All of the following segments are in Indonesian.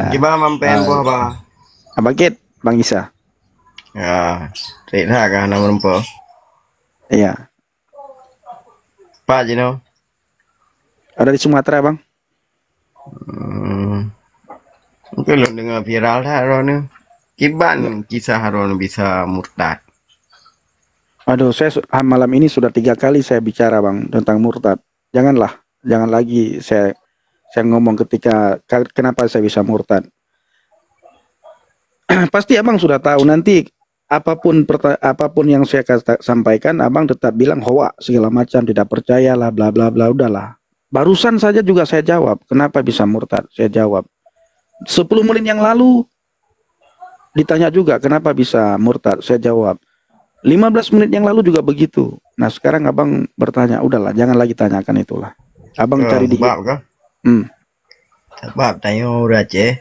Gimana mampen po ba? Bakit Bang Isa? Ya, tidak kan namun po. Iya. Pak Jino. Ada di Sumatera, Bang. Mungkin lo dengar viral haron. Kiban kisah haron bisa murtad. Aduh, malam ini sudah 3 kali saya bicara, Bang, tentang murtad. Jangan lagi saya ngomong ketika kenapa saya bisa murtad. Pasti Abang sudah tahu nanti apapun yang saya sampaikan, Abang tetap bilang hoak segala macam, tidak percaya lah, bla bla bla, udahlah. Barusan saja juga saya jawab, kenapa bisa murtad? Saya jawab. 10 menit yang lalu ditanya juga kenapa bisa murtad? Saya jawab. 15 menit yang lalu juga begitu. Nah, sekarang Abang bertanya, udahlah, jangan lagi tanyakan itulah. Abang cari di Sebab kah? Sebab tanya udah Aceh.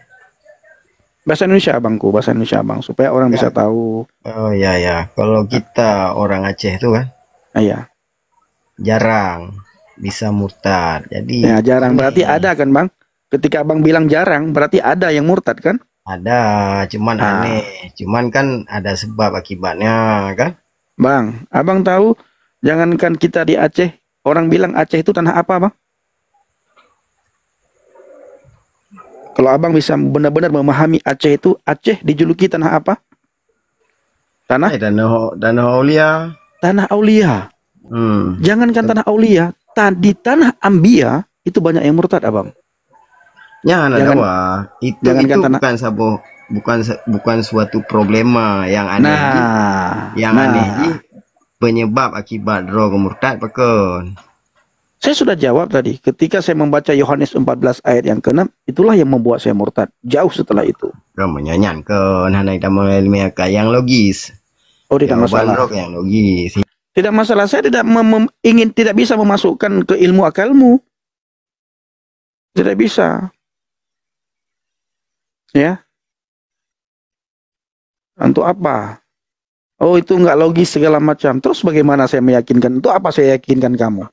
Bahasa Indonesia Abangku, bahasa Indonesia Abang, supaya orang bisa tahu. Oh ya ya, kalau kita orang Aceh itu kan, Iya. jarang bisa murtad. Jadi Ya, jarang berarti ada kan, Bang? Ketika Abang bilang jarang, berarti ada yang murtad kan? ada, cuman aneh. Cuman kan ada sebab akibatnya kan? Bang, Abang tahu, jangankan kita di Aceh, orang bilang Aceh itu tanah apa, Bang? Kalau Abang bisa benar-benar memahami Aceh itu, Aceh dijuluki tanah apa? Tanah Aulia. Tanah Aulia. Jangankan tanah Aulia, di tanah Ambia itu banyak yang murtad, Abang. Itu bukan suatu problema yang aneh. Aneh penyebab akibat roh murtad pakon. Saya sudah jawab tadi. Ketika saya membaca Yohanes 14 ayat yang ke-6, itulah yang membuat saya murtad. Jauh setelah itu. Menyanyikan hanai yang logis. Oh, tidak masalah. Yang logis. Tidak masalah. Saya tidak tidak bisa memasukkan ke ilmu akalmu. Tidak bisa. Ya. Untuk apa? Oh, itu enggak logis segala macam. Terus bagaimana saya meyakinkan? Itu apa saya yakinkan kamu?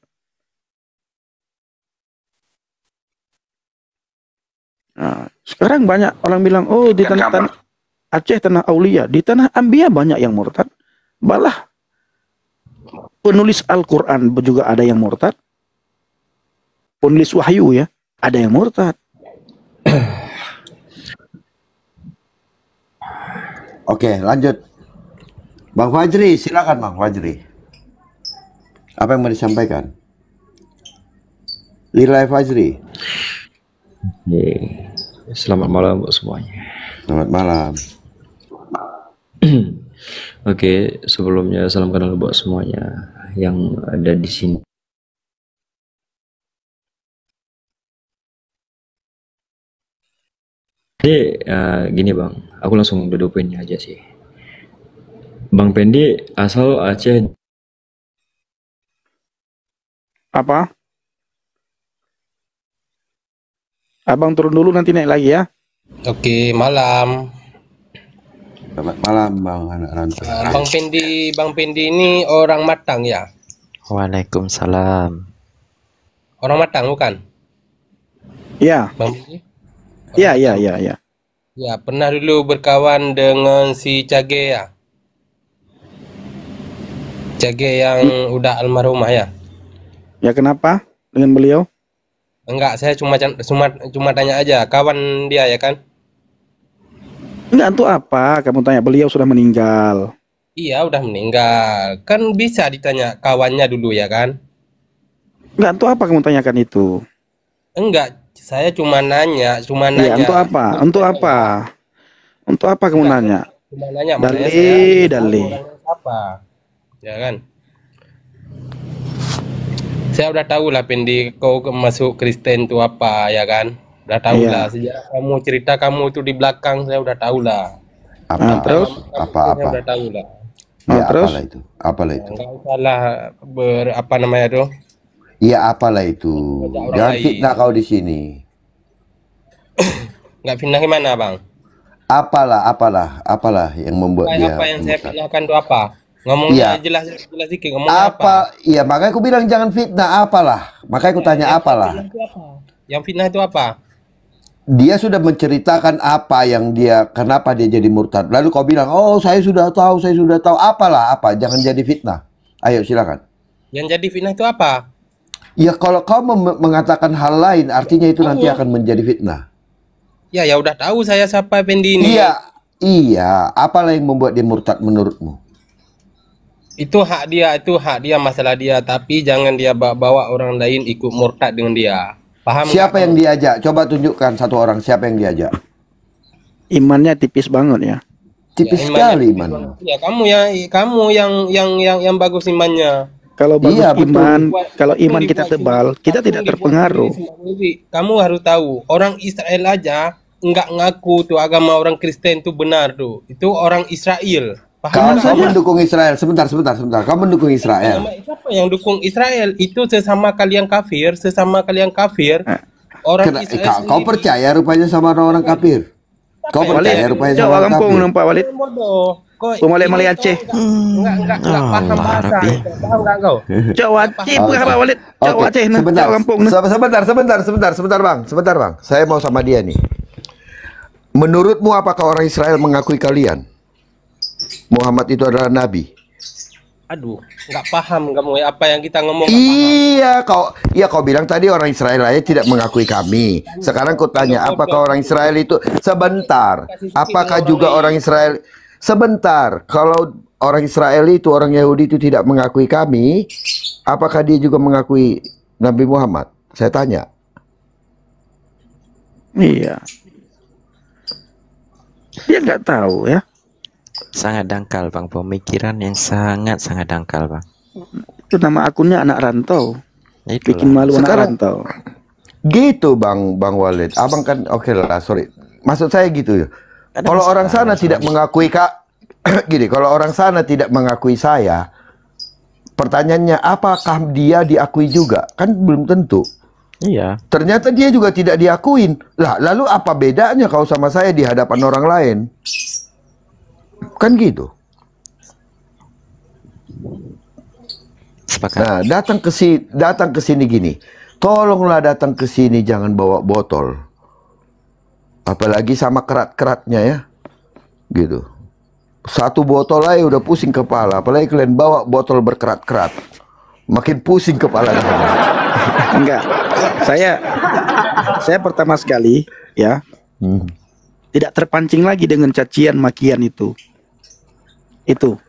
Nah, sekarang banyak orang bilang, oh di tanah Aceh tanah Aulia, di tanah Ambia banyak yang murtad. Balah penulis Al-Quran juga ada yang murtad. Penulis wahyu ya, ada yang murtad. Oke, lanjut. Bang Fajri, silakan Bang Fajri. Apa yang mau disampaikan? Lilai Fajri. Selamat malam buat semuanya. Selamat malam. Oke, sebelumnya salam kenal buat semuanya yang ada di sini. Jadi gini Bang, aku langsung duduk poinnya aja sih. Bang Pendi asal Aceh. Apa? Abang turun dulu nanti naik lagi ya. Oke, malam. Selamat malam Bang anak rantau. Bang Pendi ini orang Matang ya? Waalaikumsalam. Orang Matang bukan? Iya. Bang Pendi? Iya. Ya, pernah dulu berkawan dengan si Cage ya? Cage yang udah almarhumah ya? Ya kenapa dengan beliau? Enggak, saya cuma tanya aja, kawan dia ya kan? Enggak, untuk apa kamu tanya, beliau sudah meninggal. Iya, udah meninggal. Kan bisa ditanya kawannya dulu ya kan? Enggak, untuk apa kamu tanyakan itu? Enggak, saya cuma nanya. Ya, untuk apa? Untuk apa? Untuk apa kamu nanya? Cuma nanya, Dali. Apa? Ya kan? Saya udah tahu lah Pendi, kau masuk Kristen itu apa ya kan? Udah tahu lah sejarah kamu, cerita kamu itu di belakang saya udah tahu lah. Terus? Apa? Saya udah tahu lah. Ya, terus? Apalah itu? Enggak usah apa namanya tuh? Iya, apalah itu? Jangan fitnah kau di sini. Enggak fitnah gimana, Bang? Apalah yang membuat dia. Apa yang saya fitnahkan itu apa? Ngomongnya jelas dikit, ngomongnya apa? Iya, makanya aku bilang jangan fitnah, apalah. Makanya aku tanya apalah. Yang fitnah itu apa? dia sudah menceritakan apa yang kenapa dia jadi murtad. Lalu kau bilang, oh saya sudah tahu, apalah apa, jangan jadi fitnah. Ayo silakan. Yang jadi fitnah itu apa? Ya kalau kau mengatakan hal lain, artinya itu nanti akan menjadi fitnah. Ya udah tahu saya siapa Pendi ini. Iya. Apalah yang membuat dia murtad menurutmu? Itu hak dia, masalah dia. Tapi jangan dia bawa orang lain ikut murtad dengan dia. Paham? Siapa yang diajak? Coba tunjukkan satu orang siapa yang diajak. Imannya tipis banget ya. Tipis sekali iman. Ya kamu yang bagus imannya. Kalau bagus Iya, betul. kalau iman kita tebal, kita tidak terpengaruh. Kamu harus tahu, orang Israel aja nggak ngaku tuh agama orang Kristen tuh benar tuh. Itu orang Israel. Paham? Kau mendukung Israel. Sebentar. Kau mendukung Israel. Siapa yang dukung Israel? Itu sesama kalian kafir. Orang Israel Kau percaya rupanya sama orang kafir. Kau percaya rupanya sama orang kafir. Nampak Walid. Bodoh. Malay Aceh. Enggak paham bahasa. Paham enggak kau? Jawa Aceh apa Walid? Jawa Aceh nah. Sebentar bang. Saya mau sama dia nih. Menurutmu apakah orang Israel mengakui kalian? Muhammad itu adalah nabi. Aduh, nggak paham kamu ya apa yang kita ngomong. Kau bilang tadi orang Israel aja tidak mengakui kami. Sekarang kau tanya, apakah orang Israel itu sebentar? Apakah juga orang Israel sebentar? Kalau orang Israel itu orang Yahudi itu tidak mengakui kami, apakah dia juga mengakui Nabi Muhammad? Saya tanya. Iya. Dia nggak tahu ya. Sangat dangkal bang, pemikiran yang sangat dangkal bang. Itu nama akunnya anak rantau. Itulah. Bikin malu Sekarang, anak rantau. Gitu bang Walid. Abang kan oke lah, sorry. Maksud saya gitu ya. Kalau orang sana tidak mengakui gini, kalau orang sana tidak mengakui saya, pertanyaannya apakah dia diakui juga? Kan belum tentu. Iya. Ternyata dia juga tidak diakuin. Lah, lalu apa bedanya kau sama saya di hadapan orang lain? Kan gitu. Sepakat. Nah, datang ke sini gini. Tolonglah datang ke sini jangan bawa botol. Apalagi sama kerat-keratnya ya. Gitu. Satu botol aja udah pusing kepala, apalagi kalian bawa botol berkerat-kerat. Makin pusing kepala. Enggak. Saya pertama sekali ya. Tidak terpancing lagi dengan cacian makian itu. Itu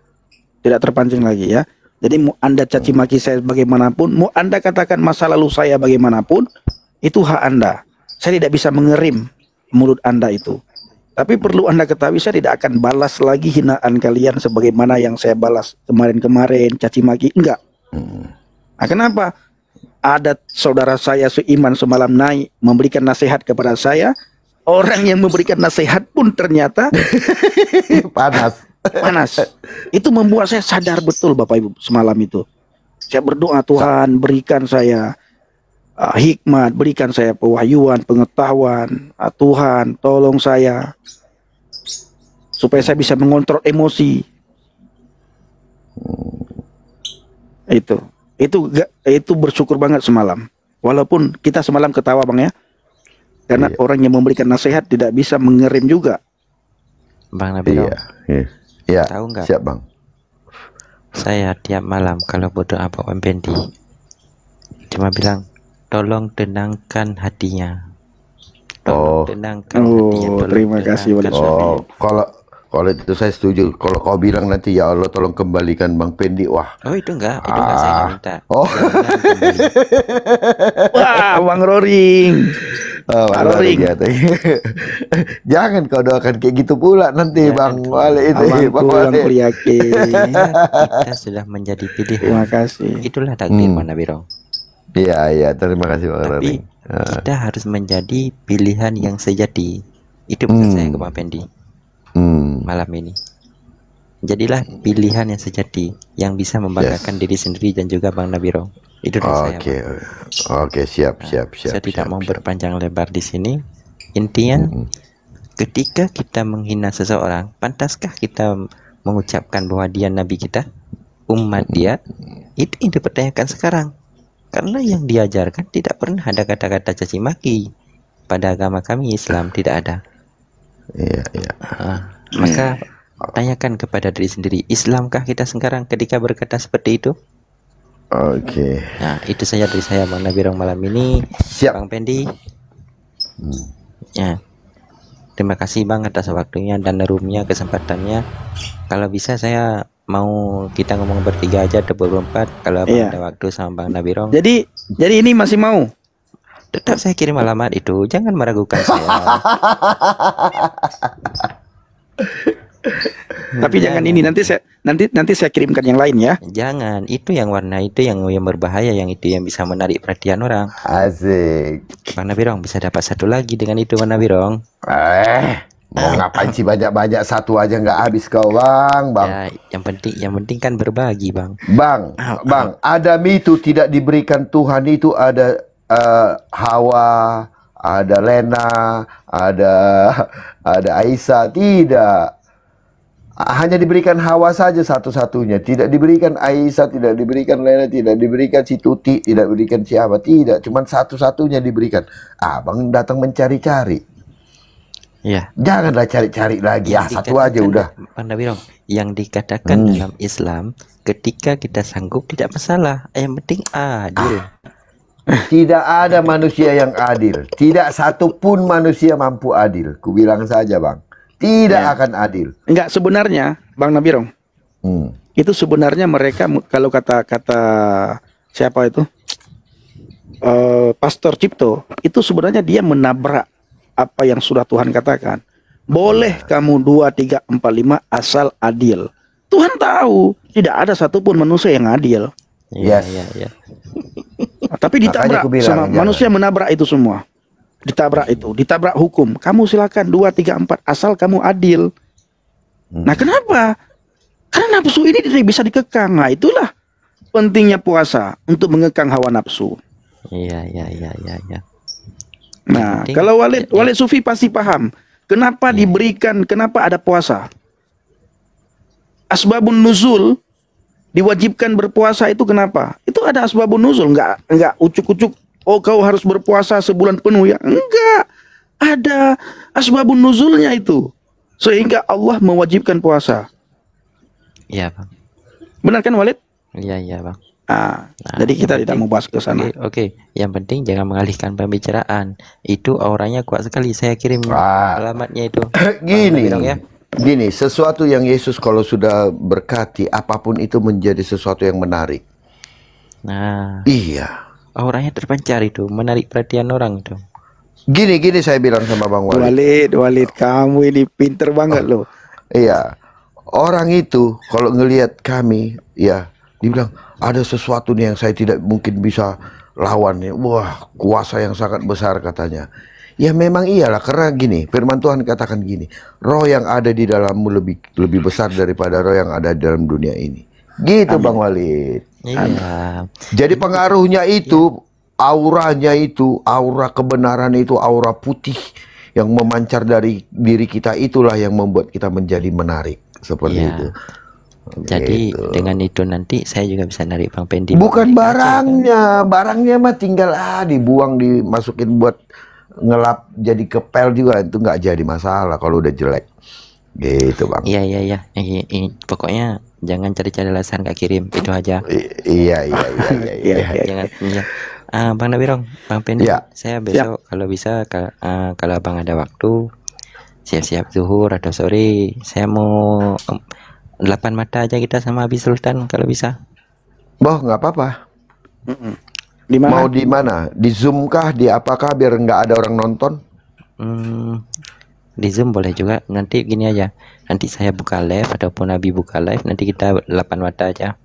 tidak terpancing lagi ya. Jadi mau Anda caci maki saya bagaimanapun, mau Anda katakan masa lalu saya bagaimanapun, itu hak Anda. Saya tidak bisa mengerim mulut Anda itu. Tapi perlu Anda ketahui, saya tidak akan balas lagi hinaan kalian sebagaimana yang saya balas kemarin-kemarin, caci maki. Enggak. Nah, kenapa? Ada saudara saya seiman semalam naik memberikan nasihat kepada saya. Orang yang memberikan nasihat pun ternyata panas. Itu membuat saya sadar betul Bapak Ibu semalam itu. Saya berdoa, Tuhan berikan saya hikmat, berikan saya pewahyuan, pengetahuan. Tuhan tolong saya supaya saya bisa mengontrol emosi. Itu bersyukur banget semalam. Walaupun kita semalam ketawa Bang ya. Karena orang yang memberikan nasihat tidak bisa mengerim juga. Bang Nabi, iya. tahu nggak? Siap Bang. Saya tiap malam kalau berdoa Pak Pendi cuma bilang tolong tenangkan hatinya. Tenangkan hatinya. Terima kasih. Kalau itu saya setuju. Kalau kau bilang nanti ya Allah tolong kembalikan Bang Pendi, wah. Oh itu enggak saya nggak minta. Wah, Bang Roring. Jangan kau doakan kayak gitu pula nanti Bang Wale itu. Bang Wale. Kita sudah menjadi pilihan. Terima kasih. Itulah takdir Mana Biro. Iya, terima kasih Bang Tapi Roring. kita harus menjadi pilihan yang sejati. Itu pesan saya ke Bang Pendi malam ini. Jadilah pilihan yang sejati yang bisa membanggakan diri sendiri dan juga Bang Nabiro. Itu dari saya. Oke, siap. Saya tidak mau berpanjang lebar di sini. Intinya, ketika kita menghina seseorang, pantaskah kita mengucapkan bahwa dia nabi kita, umat dia? Itu yang dipertanyakan sekarang. Karena yang diajarkan tidak pernah ada kata-kata caci maki. pada agama kami Islam tidak ada. Iya, iya. Maka tanyakan kepada diri sendiri, Islamkah kita sekarang ketika berkata seperti itu? Oke. Nah, itu saja dari saya Bang Nabirong malam ini. Siap. Bang Pendi. Ya. Terima kasih Bang atas waktunya dan roomnya, kesempatannya. Kalau bisa saya mau kita ngomong bertiga aja atau berempat kalau Abang ada waktu sama Bang Nabirong. Jadi ini masih mau? Tetap saya kirim alamat itu, jangan meragukan saya. Tapi jangan ini, nanti saya kirimkan yang lain ya. Jangan, itu yang warna itu yang berbahaya, yang itu yang bisa menarik perhatian orang. Asik. Bang Nabirong bisa dapat satu lagi dengan itu Bang Nabirong. Mau ngapain sih banyak-banyak, satu aja nggak habis kau Bang. Ya, yang penting kan berbagi Bang. Bang, Adam itu tidak diberikan Tuhan itu ada Hawa, ada Lena, ada Aisyah, tidak. Hanya diberikan Hawa saja satu-satunya, tidak diberikan Aisyah, tidak diberikan Lena, tidak diberikan si Tuti, tidak diberikan siapa, tidak, cuma satu-satunya diberikan. Abang datang mencari-cari. Ya. Janganlah cari-cari lagi, satu aja udah. Bang Nabirong, yang dikatakan dalam Islam, ketika kita sanggup tidak masalah, yang penting adil. Tidak ada manusia yang adil. Tidak satupun manusia mampu adil. Ku bilang saja Bang, tidak akan adil. Enggak, sebenarnya Bang Nabirong, itu sebenarnya mereka kalau kata siapa itu, Pastor Cipto, itu sebenarnya dia menabrak apa yang sudah Tuhan katakan. Boleh kamu 2, 3, 4, 5 asal adil. Tuhan tahu tidak ada satupun manusia yang adil. Iya. Tapi ditabrak sama manusia, menabrak itu semua. Ditabrak hukum. Kamu silakan 2, 3, 4 asal kamu adil. Nah, kenapa? Karena nafsu ini tidak bisa dikekang. Nah, itulah pentingnya puasa untuk mengekang hawa nafsu. Iya. Nah, kalau Walid Sufi pasti paham kenapa diberikan, kenapa ada puasa. Asbabun nuzul diwajibkan berpuasa itu kenapa? Itu ada asbabun nuzul, enggak ucuk-ucuk. Oh, kau harus berpuasa sebulan penuh ya? Enggak. Ada asbabun nuzulnya itu. Sehingga Allah mewajibkan puasa. Iya, Bang. Benar kan, Walid? Iya, Bang. Jadi kita tidak mau bahas ke sana. Oke. Yang penting jangan mengalihkan pembicaraan. Itu auranya kuat sekali. Saya kirim alamatnya itu. Gini, sesuatu yang Yesus kalau sudah berkati, apapun itu menjadi sesuatu yang menarik. Nah, iya. Auranya terpancar itu, menarik perhatian orang itu. Gini saya bilang sama Bang Walid. Walid, kamu ini pinter banget loh. Iya. Orang itu kalau ngelihat kami, ya, dibilang ada sesuatu nih yang saya tidak mungkin bisa lawan nih. Wah, kuasa yang sangat besar katanya. Ya memang iyalah, karena gini, firman Tuhan katakan gini, roh yang ada di dalammu lebih besar daripada roh yang ada di dalam dunia ini. Gitu. Amin. Bang Walid. Iya. Jadi pengaruhnya itu, auranya itu, aura kebenaran itu, aura putih yang memancar dari diri kita, itulah yang membuat kita menjadi menarik. Seperti itu. Jadi dengan itu nanti saya juga bisa narik Bang Pendi. Bukan barangnya, barangnya mah tinggal dibuang, dimasukin buat ngelap jadi kepel juga, itu nggak jadi masalah kalau udah jelek. Gitu Bang. Iya. Pokoknya jangan cari-cari alasan gak kirim, itu aja. Iya. Jangan. Bang Nabirong, Bang Pendi, saya besok kalau bisa kalau Abang ada waktu siap-siap zuhur atau sore, saya mau 8 mata aja kita sama Abi Sultan kalau bisa. Boh, nggak apa-apa. Di mana? Mau di mana? Di Zoom kah? Di apakah biar nggak ada orang nonton? Di Zoom boleh juga. Nanti gini aja. Nanti saya buka live ataupun Abi buka live. Nanti kita 8 mata aja.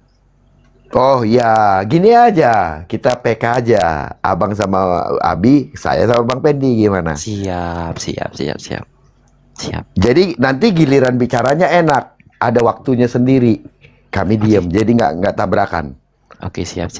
Oh ya, gini aja. Kita PK aja. Abang sama Abi, saya sama Bang Pendi, gimana? Siap. Jadi nanti giliran bicaranya enak. Ada waktunya sendiri. Kami diam, jadi nggak tabrakan. Oke, siap.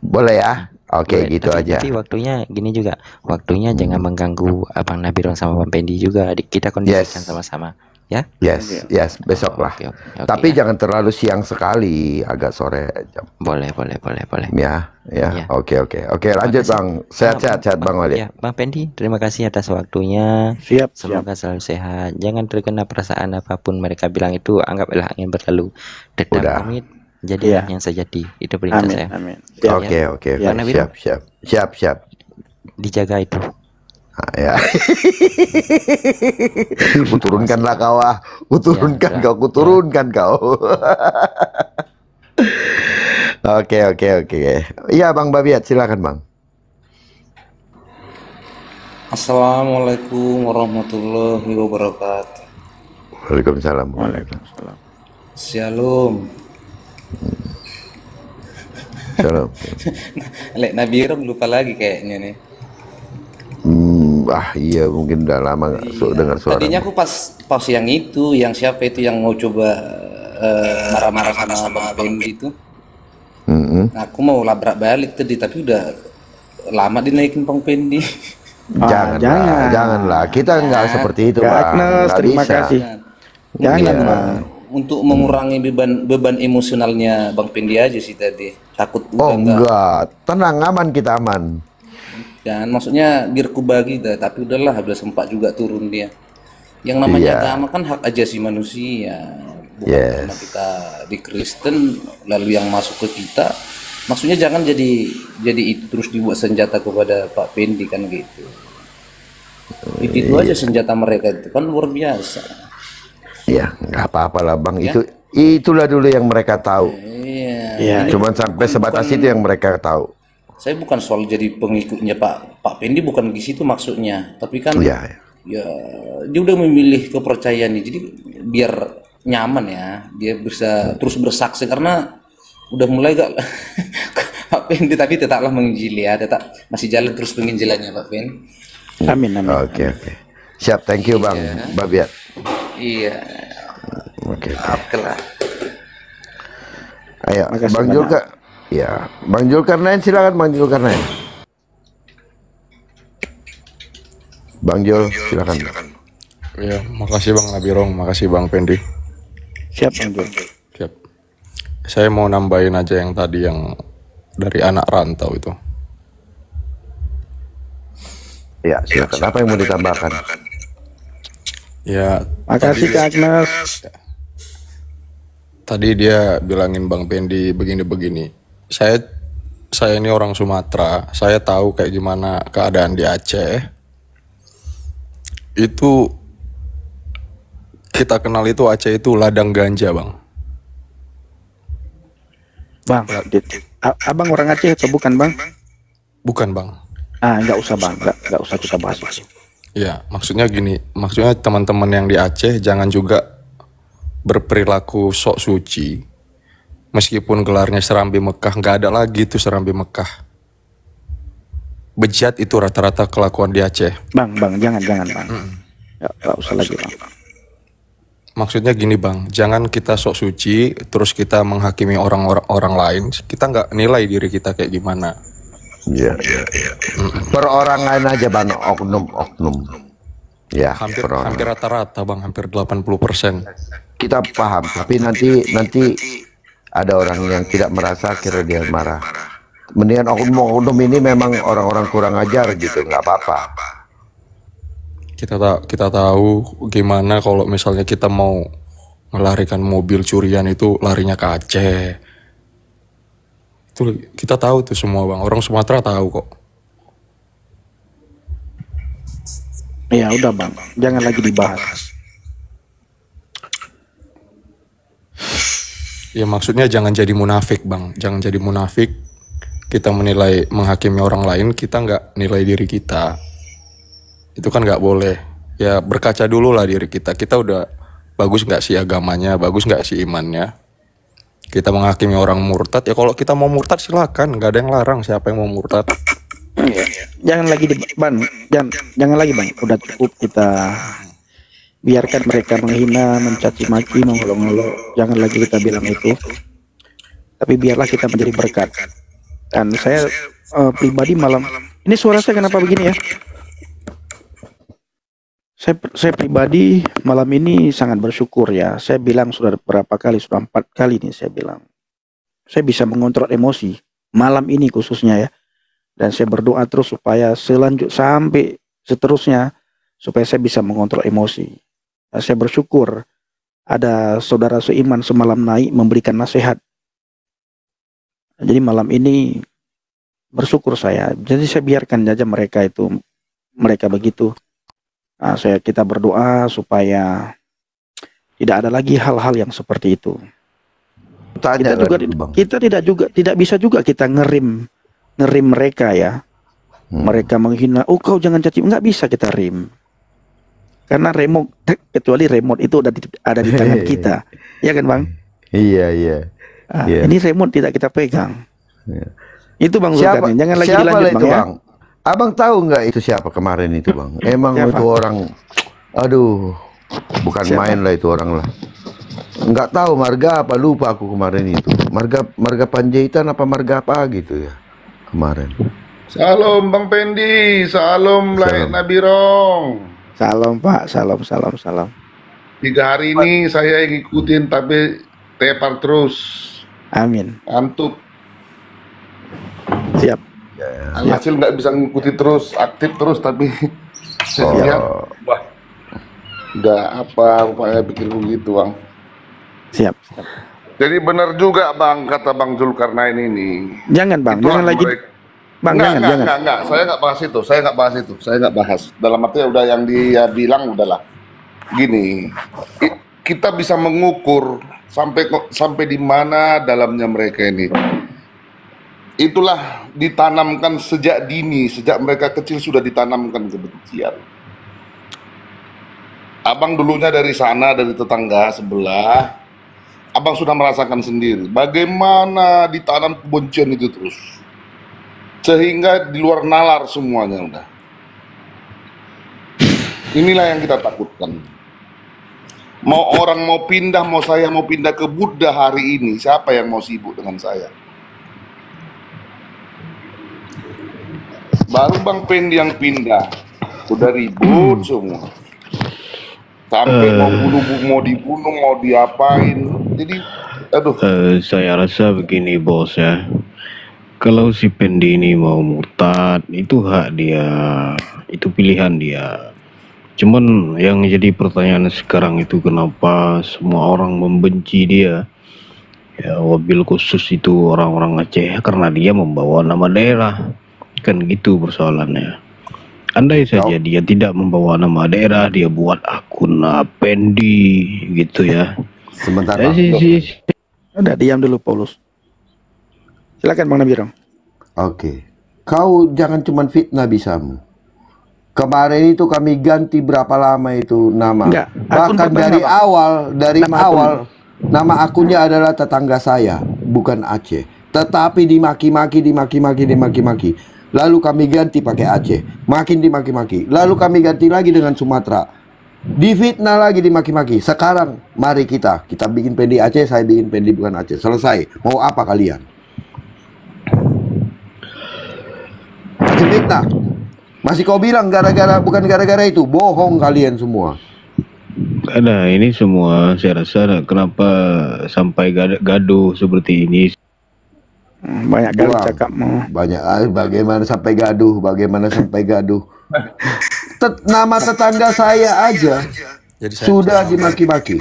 Boleh ya? Oke, gitu aja. Tapi waktunya gini juga. Waktunya jangan mengganggu Abang Nabirong sama Bang Pendi juga. Kita kondisikan sama-sama. ya. Yes, besok lah. Oke, Tapi ya. jangan terlalu siang sekali, agak sore jam. Boleh. Ya. Ya. Oke. Lanjut kasih. Bang. Sehat-sehat Bang Walid. Ya, Bang Pendi, terima kasih atas waktunya. Siap. Semoga selalu sehat. Jangan terkena perasaan apapun mereka bilang itu, anggaplah angin berlalu. Dedam Udah. pamit, jadilah Iya. yang sejati. Itu perintah saya. Amin. Siap. Oke. Bang Nabil? Siap. Dijaga itu. Ya. Kuturunkanlah kau, kuturunkan Ya, kau, kuturunkan kau. Oke. Iya Bang Babiat, silakan Bang. Assalamualaikum warahmatullahi wabarakatuh. Waalaikumsalam. Shalom. Shalom. Lek Nabirom lupa lagi kayaknya nih. Iya mungkin udah lama nggak dengar suara. Tadinya aku pas yang itu, yang siapa itu yang mau coba marah-marah sama Bang Pendi itu. Nah, aku mau labrak balik tadi, tapi udah lama dinaikin Bang Pendi. Janganlah. Kita nggak seperti itu, Bang. Agnes, Nggak terima bisa. kasih. Jangan Jangan, Bang. untuk mengurangi beban emosionalnya Bang Pendi aja sih tadi. Takut Oh udah enggak. enggak, tenang, aman, kita aman. Dan maksudnya biar ku bagi dah, tapi udahlah, udah sempat juga turun dia. Yang namanya Iya. agama kan hak asasi manusia, bukan Yes. karena kita di Kristen lalu yang masuk ke kita. Maksudnya jangan jadi itu terus dibuat senjata kepada Pak Pendi kan gitu. Itu aja senjata mereka itu kan luar biasa. Ya, nggak apa-apa lah Bang. Ya. Itulah dulu yang mereka tahu. Iya. Ini Cuman sampai sebatas itu yang mereka tahu. saya bukan soal jadi pengikutnya Pak Pendi, bukan di situ maksudnya. Tapi kan Iya. ya dia udah memilih kepercayaan ini, jadi biar nyaman ya, dia bisa terus bersaksi karena udah mulai gak Pak Pendi, tapi tetaplah menginjili ya, tetap masih jalan terus penginjilannya Pak Pendi. Amin. Oke. Siap, thank you Bang Babiat. Iya. Oke. Oke lah. Ayo, Makasih Bang banyak. Julka. Ya, Bang Julkarnain, silakan Bang Julkarnain. Bang Jul, silakan. Ya, makasih Bang Nabirong, makasih Bang Pendi. Siap, Bang Jul. Siap. Saya mau nambahin aja yang tadi yang dari anak rantau itu. Ya, silakan. Apa yang mau ditambahkan? Ya, Makasih Kak Agnes. tadi dia bilangin Bang Pendi begini-begini. Saya ini orang Sumatera, saya tahu kayak gimana keadaan di Aceh. Itu kita kenal itu Aceh itu ladang ganja, Bang. Bang, abang orang Aceh atau bukan Bang? Bukan, Bang. Nggak usah Bang, nggak usah kita bahas itu. Ya, maksudnya gini, maksudnya teman-teman yang di Aceh jangan juga berperilaku sok suci. Meskipun gelarnya Serambi Mekah, nggak ada lagi tuh Serambi Mekah. Bejat itu rata-rata kelakuan di Aceh. Bang, jangan Bang. Nggak usah lagi Bang. Maksudnya gini Bang, jangan kita sok suci, terus kita menghakimi orang lain. Kita nggak nilai diri kita kayak gimana. Iya. Perorangan aja Bang, oknum. Ya, Hampir perorangan. rata-rata Bang, hampir 80%. Kita paham, tapi nanti ada orang yang tidak merasa, kira dia marah. Mendingan oknum ini memang orang-orang kurang ajar gitu, nggak apa-apa. Kita tahu gimana kalau misalnya kita mau melarikan mobil curian itu larinya ke Aceh. Itu kita tahu tuh semua Bang, orang Sumatera tahu kok. Ya udah Bang, jangan lagi dibahas. Ya maksudnya jangan jadi munafik Bang, jangan jadi munafik. Kita menilai, menghakimi orang lain, kita nggak nilai diri kita. Itu kan nggak boleh. Ya berkaca dulu lah diri kita. Kita udah bagus nggak sih agamanya, bagus nggak sih imannya. Kita menghakimi orang murtad, ya kalau kita mau murtad silakan, nggak ada yang larang siapa yang mau murtad. Jangan lagi Bang, jangan lagi Bang. Udah cukup kita biarkan mereka menghina, mencaci maki, mengolok-olok. Jangan lagi kita bilang itu. Tapi biarlah kita menjadi berkat. Dan saya pribadi malam ini suara saya kenapa begini ya? Saya pribadi malam ini sangat bersyukur ya. Saya bilang sudah berapa kali, sudah 4 kali nih saya bilang. Saya bisa mengontrol emosi malam ini khususnya ya. Dan saya berdoa terus supaya sampai seterusnya supaya saya bisa mengontrol emosi. Nah, saya bersyukur ada saudara seiman semalam naik memberikan nasihat. Jadi malam ini bersyukur saya. Jadi saya biarkan saja mereka begitu. Nah, kita berdoa supaya tidak ada lagi hal-hal yang seperti itu. Kita tidak bisa juga kita ngerim mereka ya. Mereka menghina, oh kau jangan caci, nggak bisa kita rim. Karena kecuali remote itu ada di tangan kita. Ya kan Bang? Iya. Ini remote tidak kita pegang. Itu Bang Siapa, Zulkarnain. Jangan lagi siapa dilanjut itu, Bang, Bang? Abang tahu nggak itu siapa kemarin itu Bang? Emang Siapa? itu orang, aduh, bukan Siapa? main lah itu orang lah. Nggak tahu marga apa, lupa aku kemarin itu. Marga Panjaitan apa marga apa gitu ya kemarin. Salam Bang Pendi, salam Laik Nabirong. Salam Pak, salam. 3 hari ini saya ngikutin tapi tepar terus. Amin. Antuk. Siap. Hasil nggak bisa ngikuti terus, aktif terus tapi saya lihat, wah, nggak apa rupanya pikir begitu Bang. Siap. Jadi benar juga Bang kata Bang Zulkarnain ini. Jangan Bang, Itulah jangan lagi. Bang, jangan. Enggak. Saya nggak bahas itu. Saya nggak bahas. Dalam arti udah yang dia bilang udahlah. Gini, kita bisa mengukur sampai di mana dalamnya mereka ini. Itulah ditanamkan sejak dini, sejak mereka kecil sudah ditanamkan kebencian. Abang dulunya dari sana, dari tetangga sebelah. Abang sudah merasakan sendiri bagaimana ditanam kebencian itu terus. Sehingga di luar nalar semuanya udah. Inilah yang kita takutkan. Mau orang mau pindah, mau saya mau pindah ke Buddha hari ini, siapa yang mau sibuk dengan saya? Baru Bang Pendi yang pindah, udah ribut semua. Sampai mau dibunuh, mau diapain. Jadi, aduh. Saya rasa begini bos ya. Kalau si Pendi ini mau murtad, itu hak dia, itu pilihan dia. Cuman yang jadi pertanyaan sekarang itu kenapa semua orang membenci dia? Ya, wabil khusus itu orang-orang Aceh karena dia membawa nama daerah. Kan gitu persoalannya. Andai saja dia tidak membawa nama daerah, dia buat akun Pendi gitu ya. Sebentar. Udah diam dulu Paulus. Silakan Bang Nabirong. Oke. Kau jangan cuman fitnah bisamu. Kemarin itu kami ganti berapa lama itu nama. Enggak, bahkan dari awal nama akunnya adalah tetangga saya, bukan Aceh. Tetapi dimaki-maki. Lalu kami ganti pakai Aceh, makin dimaki-maki. Lalu kami ganti lagi dengan Sumatera. Difitnah lagi, dimaki-maki. Sekarang mari kita bikin Pendi Aceh, saya bikin Pendi bukan Aceh. Selesai. Mau apa kalian? Masih fitnah. Masih kau bilang bukan gara-gara itu. Bohong kalian semua. Karena ini semua saya rasa kenapa sampai gaduh seperti ini. Banyak kali cakapmu. Bagaimana sampai gaduh? Nama tetangga saya aja sudah dimaki-maki.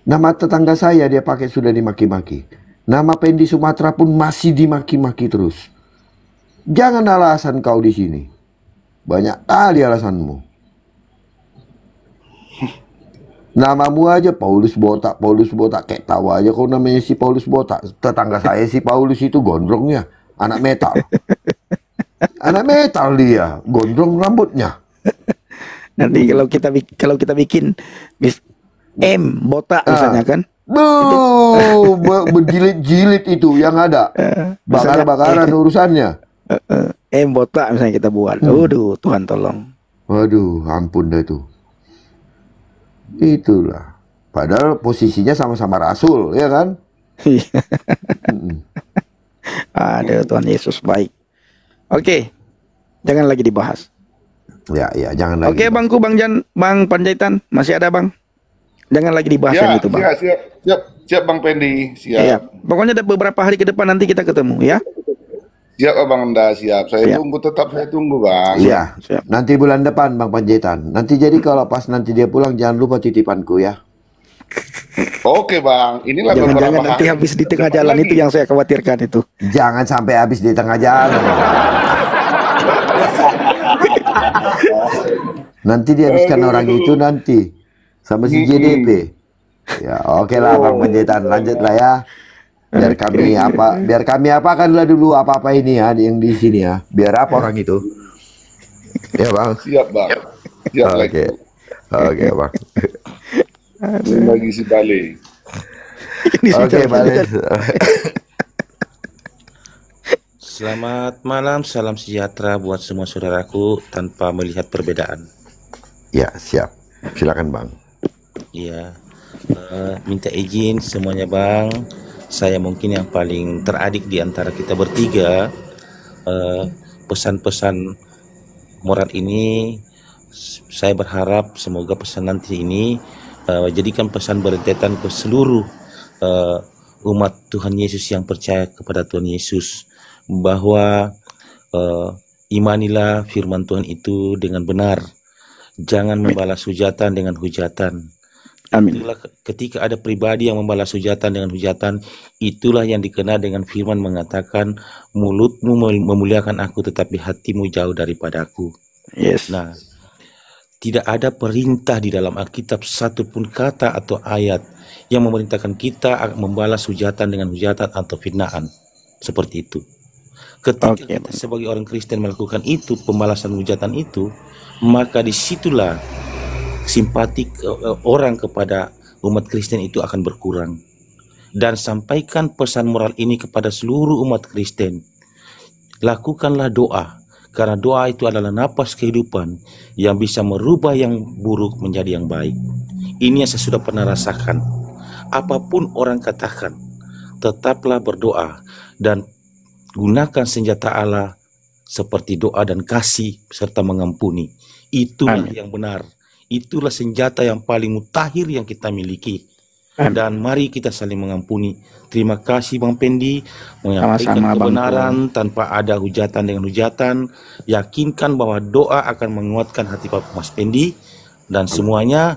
Nama tetangga saya dia pakai sudah dimaki-maki. Nama Pendi Sumatera pun masih dimaki-maki terus. Jangan alasan kau di sini. Banyak kali alasanmu. Namamu aja Paulus Botak. Kayak tahu aja kau namanya si Paulus Botak. Tetangga saya si Paulus itu gondrongnya. Anak metal. Anak metal dia. Gondrong rambutnya. Nanti kalau kita bikin M Botak misalnya kan. Berjilid-jilid itu yang ada. Bakar-bakaran urusannya. Botak misalnya kita buat. Waduh, Tuhan tolong. Waduh, ampun dah itu. Itulah. Padahal posisinya sama-sama rasul, ya kan? Aduh, Tuhan Yesus baik. Oke. Jangan lagi dibahas. Ya, jangan lagi. Oke, Bangku, Bang Jan, Bang Panjaitan, masih ada, Bang? Jangan lagi dibahas yang itu, Bang. Siap Bang Pendi, siap. Iya. Pokoknya ada beberapa hari ke depan nanti kita ketemu, ya. Siap Bang Enda, siap. Saya tunggu, Bang. Iya, nanti bulan depan Bang Panjaitan. Nanti jadi kalau pas nanti dia pulang jangan lupa titipanku ya. Oke Bang, inilah jangan nanti habis di tengah jalan lagi. Itu yang saya khawatirkan itu. Jangan sampai habis di tengah jalan. Nanti dihabiskan orang itu nanti sama si JDP. Ya, oke lah Bang Panjaitan, lanjut lah ya. Biar kami apakanlah dulu apa-apa ini ya yang di sini ya. Biar apa orang itu? Ya Bang. Siap Bang. Siap lagi. Oke Bang. Lagi si Bale. Oke Bale. Selamat malam, salam sejahtera buat semua saudaraku tanpa melihat perbedaan. Ya, siap. Silakan Bang. Iya, minta izin semuanya Bang. Saya mungkin yang paling teradik di antara kita bertiga. Pesan-pesan moral ini, saya berharap semoga pesan nanti ini jadikan pesan berentetan ke seluruh umat Tuhan Yesus yang percaya kepada Tuhan Yesus, bahwa imanilah firman Tuhan itu dengan benar. Jangan membalas hujatan dengan hujatan. Amin. Itulah ketika ada pribadi yang membalas hujatan dengan hujatan, itulah yang dikenal dengan firman mengatakan, mulutmu memuliakan aku tetapi hatimu jauh daripadaku. Yes. Nah, tidak ada perintah di dalam Alkitab satupun kata atau ayat yang memerintahkan kita membalas hujatan dengan hujatan atau fitnaan seperti itu. Ketika kita sebagai orang Kristen melakukan itu, pembalasan hujatan itu, maka disitulah simpati orang kepada umat Kristen itu akan berkurang. Dan sampaikan pesan moral ini kepada seluruh umat Kristen. Lakukanlah doa, karena doa itu adalah napas kehidupan yang bisa merubah yang buruk menjadi yang baik. Ini yang saya sudah pernah rasakan. Apapun orang katakan, tetaplah berdoa dan gunakan senjata Allah seperti doa dan kasih serta mengampuni. Itulah yang benar. Itulah senjata yang paling mutakhir yang kita miliki. Dan mari kita saling mengampuni. Terima kasih Bang Pendi menyampaikan kebenaran tanpa ada hujatan dengan hujatan. Yakinkan bahwa doa akan menguatkan hati Pak Mas Pendi. Dan semuanya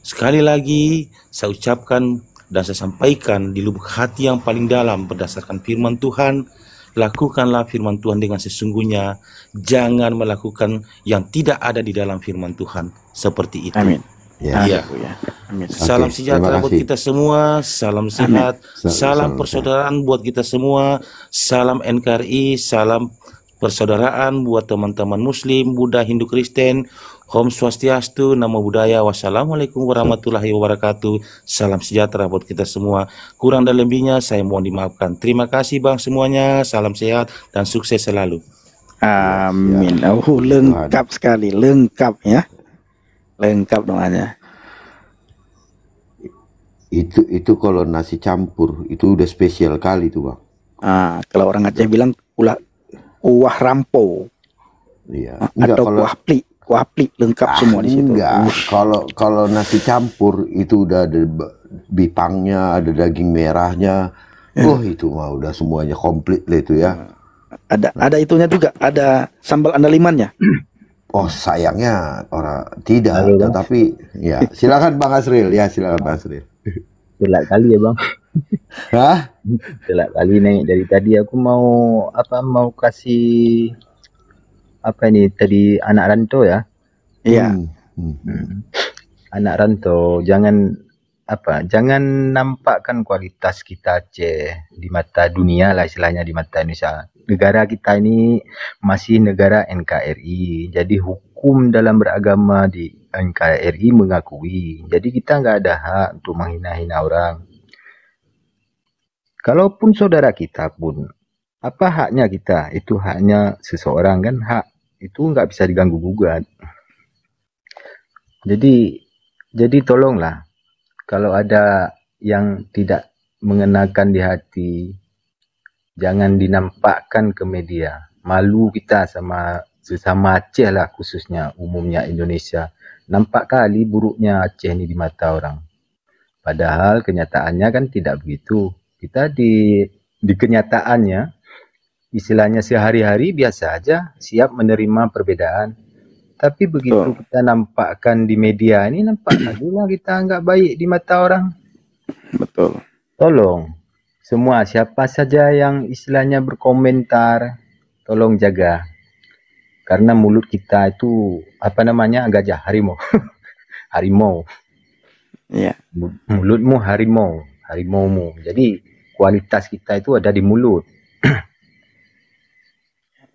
sekali lagi saya ucapkan dan saya sampaikan di lubuk hati yang paling dalam berdasarkan firman Tuhan. Lakukanlah firman Tuhan dengan sesungguhnya. Jangan melakukan yang tidak ada di dalam firman Tuhan. Seperti itu. Amin. Ya. Amin. Salam sejahtera buat kita semua. Salam sehat. Salam persaudaraan buat kita semua. Salam NKRI. Salam persaudaraan buat teman-teman Muslim, Buddha, Hindu, Kristen. Om Swastiastu, Namo Buddhaya, wassalamualaikum warahmatullahi wabarakatuh. Salam sejahtera buat kita semua. Kurang dan lebihnya saya mohon dimaafkan. Terima kasih Bang semuanya. Salam sehat dan sukses selalu. Amin. Lengkap sekali, lengkap ya. Lengkap doanya. Itu kalau nasi campur itu udah spesial kali tuh Bang. Kalau orang Aceh bilang kuah rampo. Iya. Atau kuah plik lengkap semua di situ. Enggak. Kalau nasi campur itu udah ada bipangnya, ada daging merahnya. Itu mah udah semuanya komplit lah itu ya. Ada itunya juga, ada sambal andalimannya. Oh sayangnya orang tidak, tapi ya silakan Bang Asril, Telak kali ya Bang. Hah? Telak kali naik dari tadi aku mau kasih ini tadi anak rantau ya. Iya. Anak rantau jangan nampakkan kualitas kita Aceh di mata dunia lah istilahnya, di mata Indonesia. Negara kita ini masih negara NKRI, jadi hukum dalam beragama di NKRI mengakui. Jadi kita nggak ada hak untuk menghina-hina orang. Kalaupun saudara kita pun, apa haknya kita? Itu haknya seseorang kan, hak itu nggak bisa diganggu gugat. Jadi tolonglah, kalau ada yang tidak mengenakan di hati, jangan dinampakkan ke media. Malu kita sama sesama Aceh lah khususnya, umumnya Indonesia. Nampak kali buruknya Aceh ini di mata orang. Padahal kenyataannya kan tidak begitu. Kita di kenyataannya, istilahnya sehari-hari biasa aja, siap menerima perbedaan. Tapi begitu kita nampakkan di media ini, nampak lagi lah kita nggak baik di mata orang. Betul. Tolong, semua siapa saja yang istilahnya berkomentar, tolong jaga. Karena mulut kita itu, apa namanya, gajah, harimau. Harimau. Ya. Mulutmu harimau, harimaumu. Jadi kualitas kita itu ada di mulut.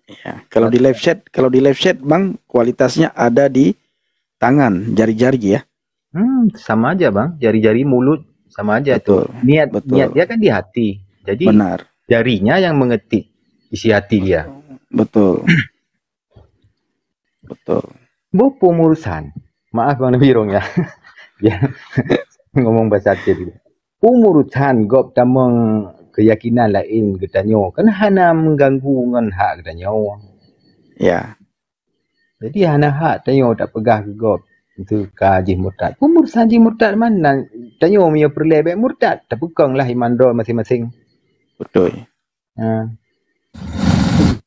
Ya, kalau di live chat Bang, kualitasnya ada di tangan, jari-jari ya. Sama aja Bang, jari-jari mulut sama aja Betul. tuh. Niat dia kan di hati. Jadi Benar. jarinya yang mengetik isi hati dia. Betul. Betul. Bopo urusan. Maaf Bang Nabirong ya. Dia ngomong bahasa Aceh dulu. Umurusan gop tamang keyakinan lain katanya. Kan hana mengganggu dengan hak katanya. Ya. Jadi hana hak tanya tak pegah ke gop. Itu ka Haji Murtad. Umurusan Haji Murtad mana? Tanya punya perlebek murtad. Tak pekang lah iman doa masing-masing. Betul.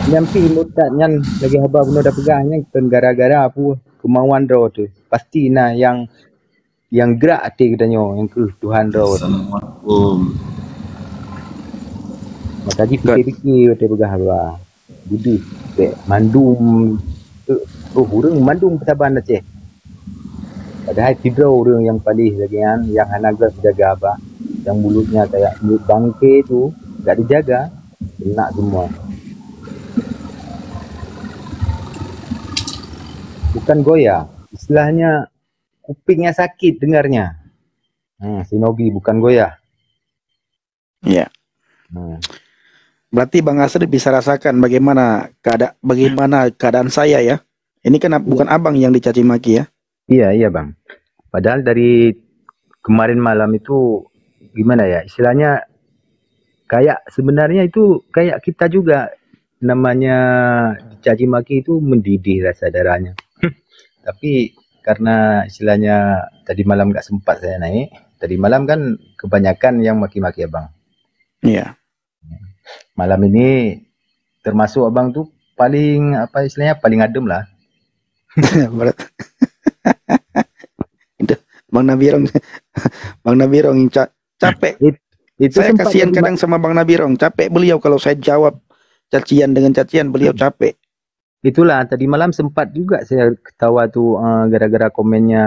Nyampi murtad nyan lagi haba benar dah pegahnya gara-gara apa kemauan doa tu. Pasti nah yang gerak hati katanya yang ke Tuhan doa. Maka Haji fikir-fikir hati pegah haba. Budi mandum hurung mandum persabaran Aceh. Padahal tidur orang yang paling lagi yang hanaga jaga apa, yang mulutnya kayak mulut bangke tu tak dijaga, kena semua. Bukan goyah, istilahnya kupingnya sakit dengarnya. Sinogi bukan goyah. Iya. Berarti Bang Asri bisa rasakan bagaimana keadaan saya ya. Ini kan bukan abang yang dicaci maki ya. Iya Bang. Padahal dari kemarin malam itu gimana ya, istilahnya kayak sebenarnya itu kayak kita juga namanya dicaci maki itu mendidih rasa darahnya. Tapi karena istilahnya tadi malam gak sempat saya naik, tadi malam kan kebanyakan yang maki-maki abang. Iya. Malam ini termasuk abang tuh paling apa istilahnya paling adem lah. Bang Nabirong capek. Saya kasihan kadang sama Bang Nabirong, capek beliau kalau saya jawab cacian dengan cacian, beliau capek. Itulah tadi malam sempat juga saya ketawa tuh gara-gara komennya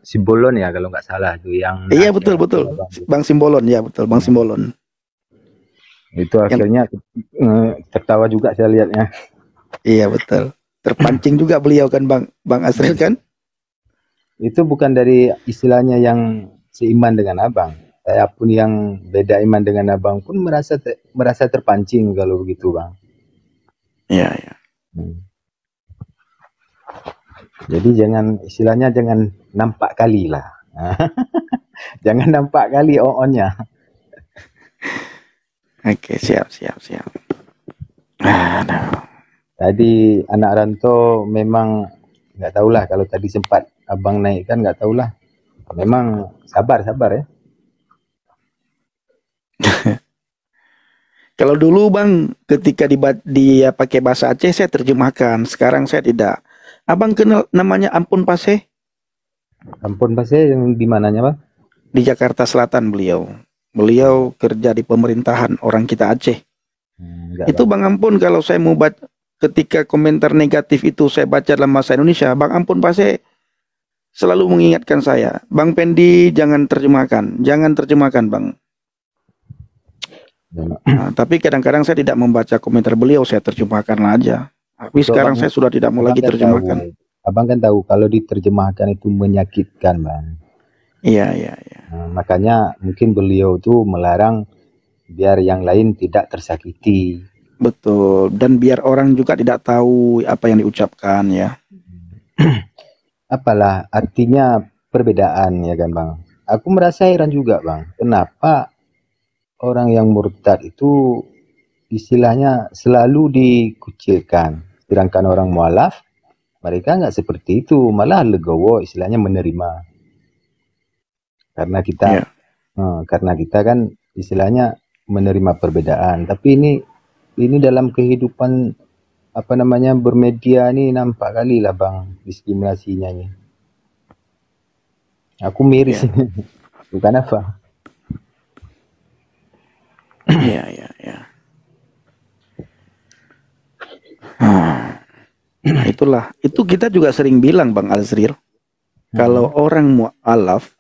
Simbolon ya kalau nggak salah tuh yang. Iya betul. Bang Simbolon ya betul Bang Simbolon. Itu akhirnya tertawa juga saya lihatnya. Iya betul. Terpancing juga beliau kan Bang Asril kan? Itu bukan dari istilahnya yang seiman dengan abang. Saya pun yang beda iman dengan abang pun merasa terpancing kalau begitu bang. Iya. Jadi istilahnya jangan nampak kali lah. Jangan nampak kali on-nya. Oke, siap. Tadi anak rantau memang nggak tahulah kalau tadi sempat abang naik kan nggak tahulah. Memang sabar ya. Kalau dulu bang, ketika dia pakai bahasa Aceh saya terjemahkan. Sekarang saya tidak. Abang kenal namanya Ampun Paseh? Ampun Paseh yang di mananya bang? Di Jakarta Selatan beliau. Beliau kerja di pemerintahan orang kita Aceh. Itu Bang Ampun kalau saya mau baca, ketika komentar negatif itu saya baca dalam bahasa Indonesia, Bang Ampun Paseh selalu mengingatkan saya, Bang Pendi jangan terjemahkan Bang. Nah, tapi kadang-kadang saya tidak membaca komentar beliau, saya terjemahkan aja. Tapi sekarang saya sudah tidak mau lagi terjemahkan. Abang kan tahu kalau diterjemahkan itu menyakitkan bang. Iya. Makanya mungkin beliau tuh melarang biar yang lain tidak tersakiti. Betul. Dan biar orang juga tidak tahu apa yang diucapkan ya. Apalah artinya perbedaan ya kan bang. Aku merasa heran juga bang. Kenapa orang yang murtad itu istilahnya selalu dikucilkan, Sedangkan orang mualaf, mereka nggak seperti itu, malah legowo istilahnya menerima. Karena kita karena kita kan istilahnya menerima perbedaan. Tapi ini dalam kehidupan apa namanya bermedia ini nampak kali lah bang diskriminasinya ini. Aku miris ini. Bukan apa. Iya. Nah itulah, itu kita juga sering bilang Bang Azril, kalau orang mu'alaf,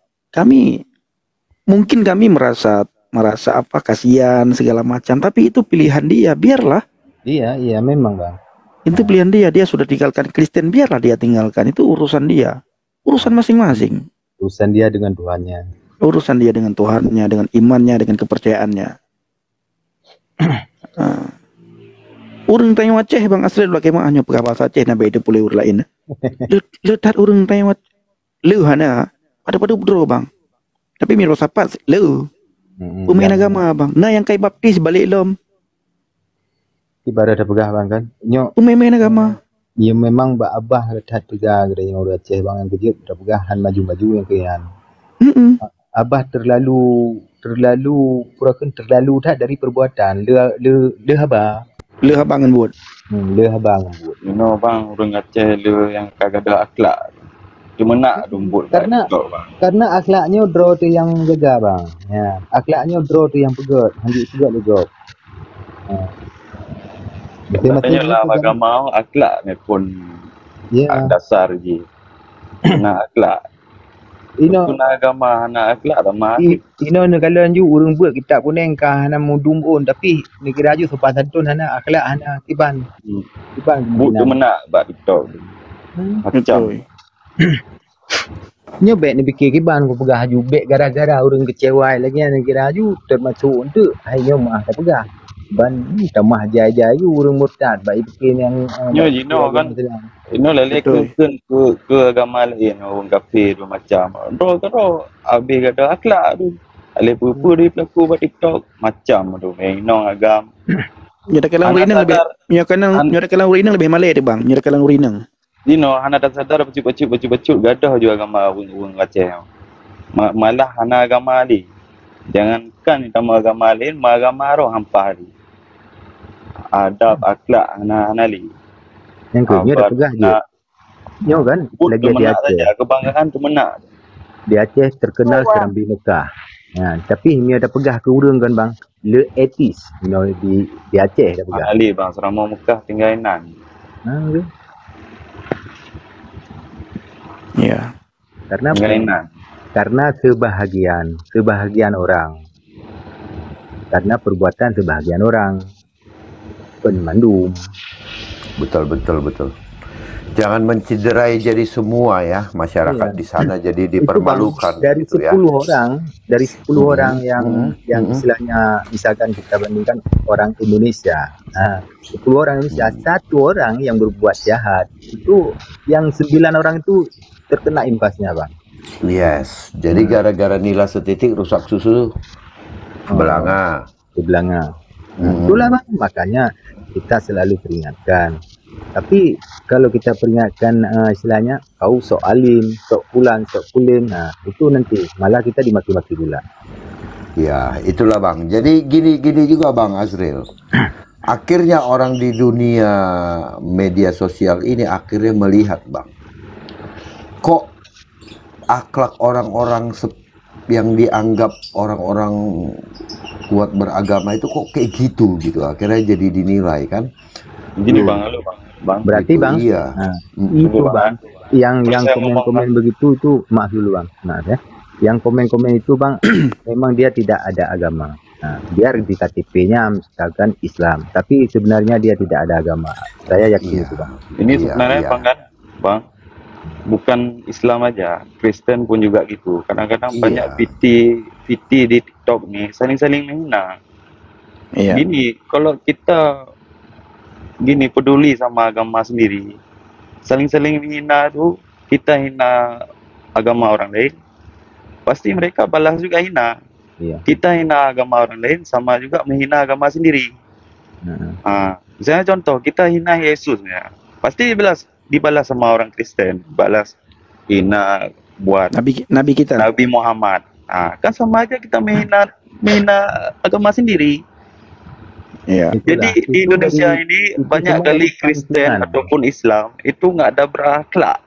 mungkin kami merasa apa kasihan segala macam, tapi itu pilihan dia, biarlah. Iya memang bang. Itu pilihan dia sudah tinggalkan Kristen, biarlah dia tinggalkan, itu urusan dia, urusan masing-masing. Urusan dia dengan Tuhannya. Urusan dia dengan Tuhannya, dengan imannya, dengan kepercayaannya. Urang tanya Aceh Bang Azril bagaimana hanya pakai bahasa Aceh na beda pulih urang lain. Letat urang tanya lu hana pada bro bang. Tapi miro sapat lu. Pemain agama bang. Nah yang kayak baptis balik lom. Ibarat ada pegah bang kan. Nyo pemain agama. Ya memang abah letat pegah gede yang urang Aceh bang yang kejut ada pegahan maju-maju yang kian. Abah terlalu purakan terlalu dah dari perbuatan. Le abah. Le abangan buat. Le abangan buat. You know bang, orang Aceh le yang kagak ada akhlak. Cuma nak rumput. Karena akhlaknya draw tu yang jaga bang. Ya, akhlaknya draw tu yang pegat. Handik juga legok. Katanya lah agama akhlak ni pun dasar je. Nak akhlak. Guna agama anak akhlak ramah. Kalau anju urang buat kita pun engkah hana mudumbun tapi negara aju sopan santun hana akhlak hana tiban. But tu menak bak TikTok. Macam. Nyo baik ni fikir kiban ko pegah aju baik gara-gara urang kecewa lagi negara aju termasuk untuk ayo mah tak pegah. Ban ni tamah jaya-jaya urang murtad baik fikir yang nyo jino kan. Ino lelek ke agama lain orang kafir macam. Ro habis kata akhlak tu. Ale pupu dia pelaku buat TikTok macam tu main agam. Nyatakan urinang lebih nyatakan urinang lebih malai dia bang. Nyatakan urinang. Dino hana tak sadar bacuk gadah juga agama orang Aceh. Malah hana agama ni. Jangankan nama agama lain, agama roh hampah ni. Adab akhlak hana li. Yang kedua dah pegah je. Nyo kan lagi di Aceh. Kebanggaan tu menak. Di Aceh terkenal Serambi Mekah. Tapi ini ada pegah ke urang kan bang. Le etis. Di Aceh dah pegah. Ali bang Serambi Mekah tinggal Inan. Ya. Karena sebahagian orang. Karena perbuatan sebahagian orang. Penmandum. Betul. Jangan mencederai jadi semua ya masyarakat di sana jadi dipermalukan. Dari 10 orang yang istilahnya misalkan kita bandingkan orang Indonesia. 10 orang Indonesia, 1 orang yang berbuat jahat itu yang 9 orang itu terkena imbasnya bang. Yes. Jadi gara-gara nila setitik rusak susu sebelanga. Itulah bang, makanya kita selalu peringatkan. Tapi kalau kita peringatkan istilahnya kau sok alim, sok pulan, sok kulin, itu nanti malah kita dimaki-maki pula. Ya, itulah bang. Jadi gini juga bang Azril. Akhirnya orang di dunia media sosial ini akhirnya melihat bang, kok akhlak orang-orang yang dianggap orang-orang kuat beragama itu kok kayak gitu. Akhirnya jadi dinilai kan. Gini bang, halo bang. Berarti gitu, bang, iya. Itu bang, yang komen-komen begitu itu maaf dulu bang, maaf ya. Yang komen-komen itu bang, memang dia tidak ada agama. Biar di KTP-nya misalkan Islam, tapi sebenarnya dia tidak ada agama. Saya yakin itu bang. Ini sebenarnya bang, bukan Islam aja, Kristen pun juga gitu. Kadang-kadang banyak PT di TikTok nih saling-saling menghina. Gini, kalau kita peduli sama agama sendiri, saling-saling menghina tuh, kita hina agama orang lain, pasti mereka balas juga hina. Kita hina agama orang lain sama juga menghina agama sendiri. Misalnya contoh, kita hina Yesus ya. Pasti dibalas sama orang Kristen, balas hina buat Nabi kita. Nabi Muhammad. Kan sama aja kita menghina agama sendiri. Iya. Jadi di Indonesia ini banyak kali Kristen ataupun Islam itu nggak ada berakhlak,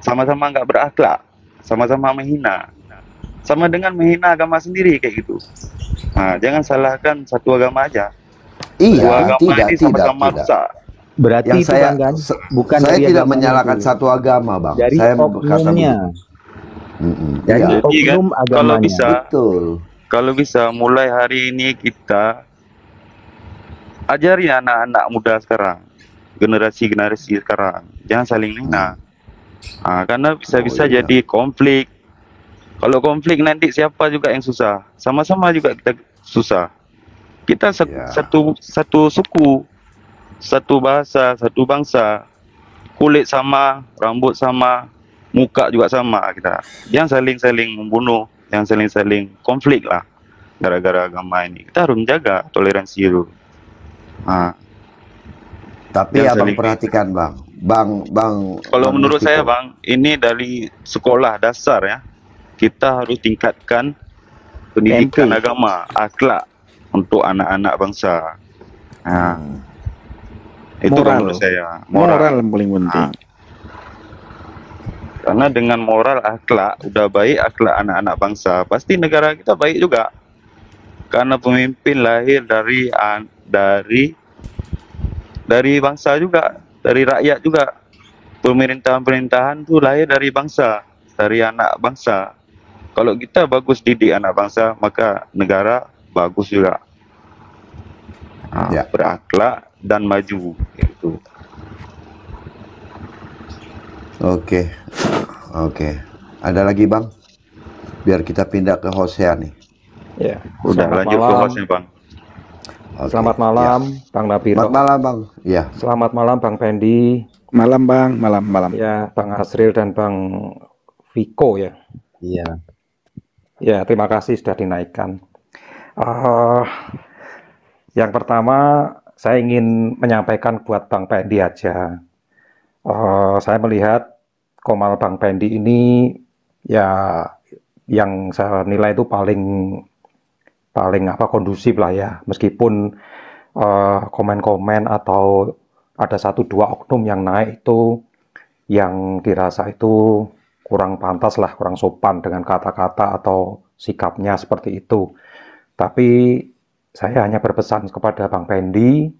sama-sama nggak berakhlak, sama-sama menghina, sama dengan menghina agama sendiri kayak gitu. Jangan salahkan satu agama aja. Dua agama ini sama-sama rusak. Berarti Yang itu saya Bang Gan, bukan saya dari tidak agama menyalahkan itu. satu agama, Bang. Dari Saya berkata oknumnya. Dari Iya. Jadi kan, oknum kalau agamanya. bisa, kalau bisa mulai hari ini kita ajari anak-anak muda sekarang, generasi sekarang, jangan saling menghina. Karena bisa-bisa jadi konflik. Kalau konflik nanti siapa juga yang susah, sama-sama juga kita susah. Kita satu suku, satu bahasa, satu bangsa, kulit sama, rambut sama, muka juga sama kita. Jangan saling-saling membunuh, jangan saling-saling konflik lah gara-gara agama ini. Kita harus menjaga toleransi itu. Tapi Jangan abang saling- perhatikan, Bang. Kalau Bang menurut Mustiko. saya Bang, ini dari sekolah dasar ya, kita harus tingkatkan pendidikan agama, akhlak untuk anak-anak bangsa. Itu Moral. menurut saya. Moral yang paling penting. Karena dengan moral akhlak udah baik akhlak anak-anak bangsa, pasti negara kita baik juga. Karena pemimpin lahir dari bangsa juga, dari rakyat juga. Pemerintahan tuh lahir dari bangsa, dari anak bangsa. Kalau kita bagus didik anak bangsa, maka negara bagus juga. Berakhlak dan maju gitu. Oke. Ada lagi, Bang? Biar kita pindah ke Hosea nih. Ya. Udah Selamat lanjut ke malam. hostnya Bang. Selamat malam, Bang Nabiro. Selamat malam, Bang. Iya. Selamat malam, Bang Pendi. Malam, Bang. Malam. Ya, Bang Asril dan Bang Viko ya. Iya. Ya, terima kasih sudah dinaikkan. Yang pertama, saya ingin menyampaikan buat Bang Pendi aja. Saya melihat Komal Bang Pendi ini ya yang saya nilai itu paling kondusif lah ya, meskipun komen-komen atau ada 1-2 oknum yang naik itu yang dirasa itu kurang pantas lah, kurang sopan dengan kata-kata atau sikapnya seperti itu. Tapi saya hanya berpesan kepada Bang Pendi,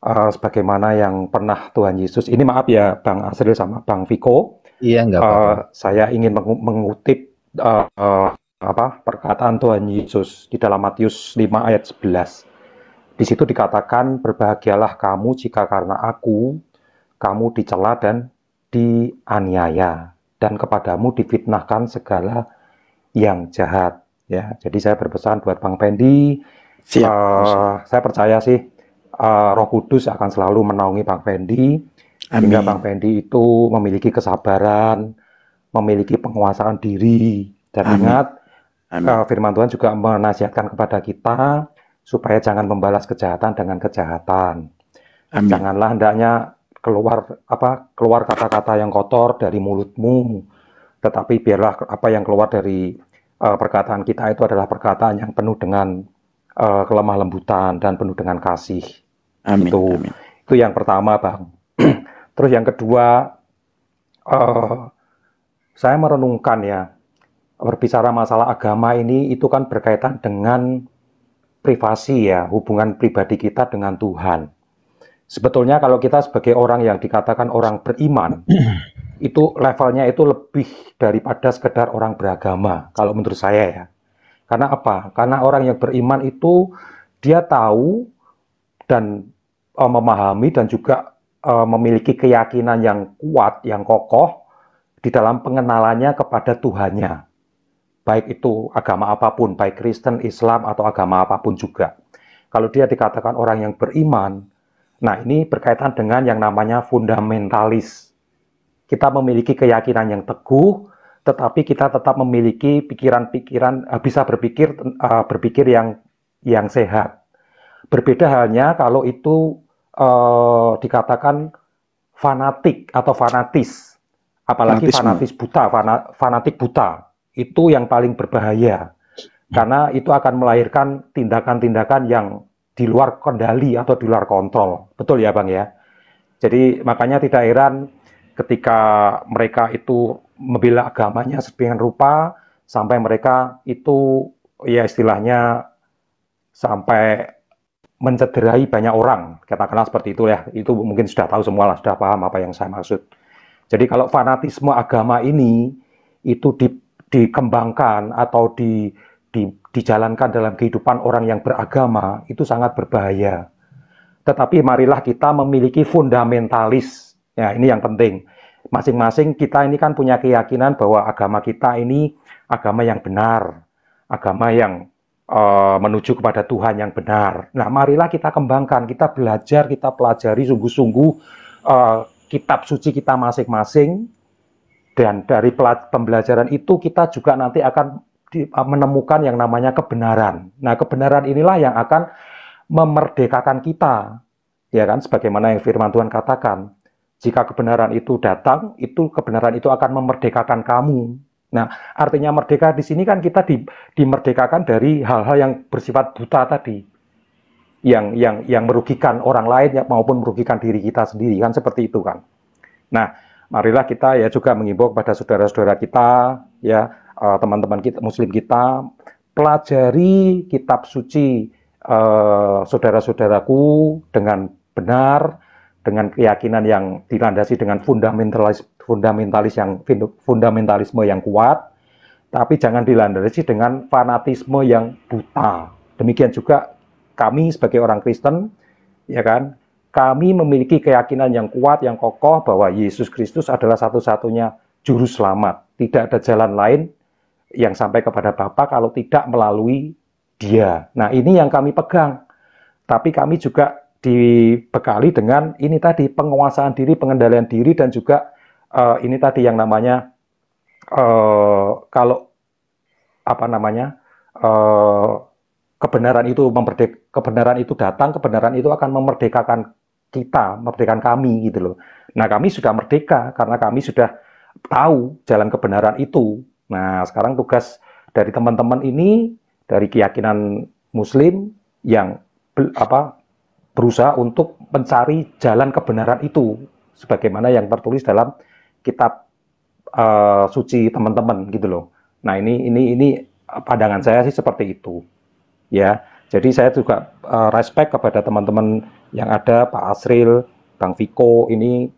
sebagaimana yang pernah Tuhan Yesus, ini maaf ya Bang Asril sama Bang Viko, Iya, nggak apa-apa. saya ingin mengutip perkataan Tuhan Yesus di dalam Matius 5 ayat 11. Di situ dikatakan, berbahagialah kamu jika karena aku, kamu dicela dan dianiaya, dan kepadamu difitnahkan segala yang jahat. Ya, jadi saya berpesan buat Bang Pendi, saya percaya sih Roh Kudus akan selalu menaungi Bang Pendi, sehingga Bang Pendi itu memiliki kesabaran, memiliki penguasaan diri, dan ingat firman Tuhan juga menasihatkan kepada kita supaya jangan membalas kejahatan dengan kejahatan. Janganlah hendaknya keluar kata-kata yang kotor dari mulutmu, tetapi biarlah apa yang keluar dari perkataan kita itu adalah perkataan yang penuh dengan kelemah lembutan dan penuh dengan kasih. Itu yang pertama, Bang. Terus yang kedua, saya merenungkan ya, berbicara masalah agama ini itu kan berkaitan dengan privasi ya, hubungan pribadi kita dengan Tuhan. Sebetulnya kalau kita sebagai orang yang dikatakan orang beriman, itu levelnya itu lebih daripada sekedar orang beragama, kalau menurut saya ya. Karena apa? Karena orang yang beriman itu dia tahu dan memahami dan juga memiliki keyakinan yang kuat, yang kokoh di dalam pengenalannya kepada Tuhannya. Baik itu agama apapun, baik Kristen, Islam, atau agama apapun juga. Kalau dia dikatakan orang yang beriman, nah ini berkaitan dengan yang namanya fundamentalis. Kita memiliki keyakinan yang teguh, tetapi kita tetap memiliki pikiran-pikiran, bisa berpikir yang sehat. Berbeda halnya kalau itu dikatakan fanatik atau fanatis, apalagi Fanatisme. fanatik buta, itu yang paling berbahaya. Karena itu akan melahirkan tindakan-tindakan yang di luar kendali atau di luar kontrol. Betul ya Bang ya? Jadi makanya tidak heran ketika mereka itu membela agamanya sedemikian rupa, sampai mereka itu ya istilahnya sampai mencederai banyak orang, katakanlah seperti itu ya. Itu mungkin sudah tahu semua lah, sudah paham apa yang saya maksud. Jadi kalau fanatisme agama ini itu dikembangkan atau dijalankan dalam kehidupan orang yang beragama, itu sangat berbahaya. Tetapi marilah kita memiliki fundamentalis. Ya, ini yang penting. Masing-masing kita ini kan punya keyakinan bahwa agama kita ini agama yang benar, agama yang menuju kepada Tuhan yang benar. Nah, marilah kita kembangkan, kita belajar, kita pelajari sungguh-sungguh kitab suci kita masing-masing, dan dari pembelajaran itu kita juga nanti akan menemukan yang namanya kebenaran. Nah, kebenaran inilah yang akan memerdekakan kita, ya kan? Sebagaimana yang firman Tuhan katakan, jika kebenaran itu datang, itu kebenaran itu akan memerdekakan kamu. Nah, artinya merdeka di sini kan kita dimerdekakan dari hal-hal yang bersifat buta tadi, yang merugikan orang lain maupun merugikan diri kita sendiri, kan seperti itu kan. Nah, marilah kita ya juga mengimbau kepada saudara-saudara kita, ya teman-teman kita, Muslim kita, pelajari kitab suci saudara-saudaraku dengan benar, dengan keyakinan yang dilandasi dengan fundamentalisme yang kuat, tapi jangan dilandasi dengan fanatisme yang buta. Demikian juga kami sebagai orang Kristen, ya kan, kami memiliki keyakinan yang kuat, yang kokoh bahwa Yesus Kristus adalah satu-satunya juru selamat. Tidak ada jalan lain yang sampai kepada Bapa kalau tidak melalui Dia. Nah, ini yang kami pegang. Tapi kami juga dibekali dengan ini tadi, penguasaan diri, pengendalian diri, dan juga ini tadi yang namanya kalau apa namanya kebenaran itu datang, kebenaran itu akan memerdekakan kita, memerdekakan kami gitu loh. Nah, kami sudah merdeka karena kami sudah tahu jalan kebenaran itu. Nah, sekarang tugas dari teman-teman ini dari keyakinan Muslim yang berusaha untuk mencari jalan kebenaran itu, sebagaimana yang tertulis dalam kitab suci teman-teman gitu loh. Nah, ini pandangan saya sih seperti itu, ya. Jadi saya juga respect kepada teman-teman yang ada, Pak Asril, Bang Viko, ini